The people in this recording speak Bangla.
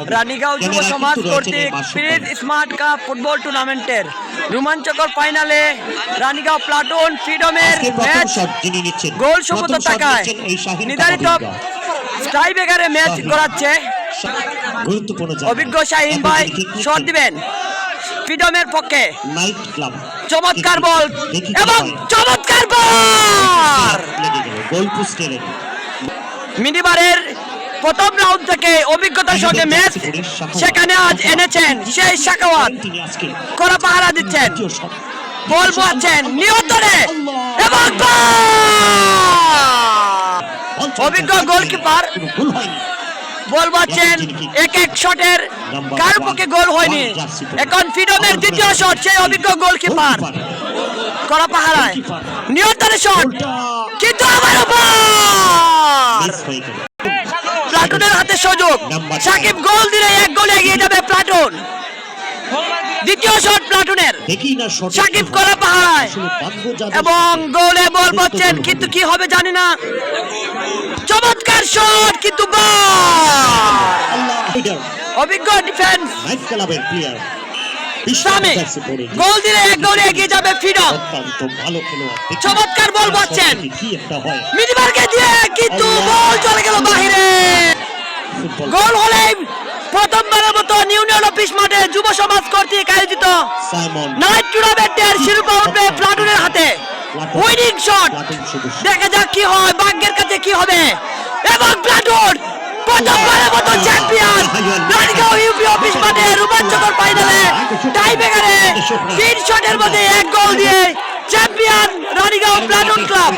রানীগাঁও যুব সমাজ কর্তৃক স্পিরিট স্মার্ট কাপ ফুটবল টুর্নামেন্টের রোমাঞ্চকর ফাইনালে রানীগাঁও প্লাটুন ফ্রিডমের ম্যাচ গোল সমতা টাকায় নির্ধারিত টাই ব্রেকারে ম্যাচ করাচ্ছে। অভিজ্ঞ শাহিন ভাই শট দিবেন ফ্রিডমের পক্ষে। চমৎকার বল এবং চমৎকার বল মিনিবারের প্রথম রাউন্ড থেকে অভিজ্ঞতার সঙ্গে ম্যাচ সেখানে আজ এনেছেন সেই শাকাওয়াত করা পাহারা দিচ্ছেন, বল বোয়াচ্ছেন নিয়ন্ত্রণে এবং অভিজ্ঞ গোলকিপার বল বাচ্ছেন এক এক শটের কারো পক্ষে গোল হয়নি। এখন ফ্রিডমের দ্বিতীয় শট, সেই অভিজ্ঞ গোলকিপার করা পাহারায় নিয়ন্ত্রণে শট, কিন্তু আবারও প্লাটুনের হাতে সুযোগ। সাকিব গোল দিলে এক গোলে এগিয়ে যাবে প্লাটুন। দ্বিতীয় শট প্লাটুনের, সাকিব করা পাহারায় এবং গোলে বল পাচ্ছেন, কিন্তু কি হবে জানি না। চমৎকার শট, কিন্তু অভিজ্ঞ ডিফেন্স গোল দিলে এক গোলে এগিয়ে যাবে ফ্রিডম। চমৎকার বল পাচ্ছেন মিনিবারকে দিয়ে, কিন্তু বল চলে গেল বাহিরে। গোল হলে প্রথমবারের মতো ইউনিয়ন অফিস মাঠে যুব সমাজ কর্তৃক আয়োজিত নাইট টুর্নামেন্টের শিরোপা উঠবে প্লাটুনের হাতে। উইনিং শট, দেখা যাক কি হয়, ভাগ্যের কাছে কি হবে। এবং প্লাটুন প্রথমবারের মতো চ্যাম্পিয়ন। রানীগাঁও ইউপি অফিস মাঠে রোমাঞ্চকর ফাইনালে টাই ব্রেকারে 3 শটের মধ্যে 1 গোল দিয়ে চ্যাম্পিয়ন রানীগাঁও প্লাটুন ক্লাব।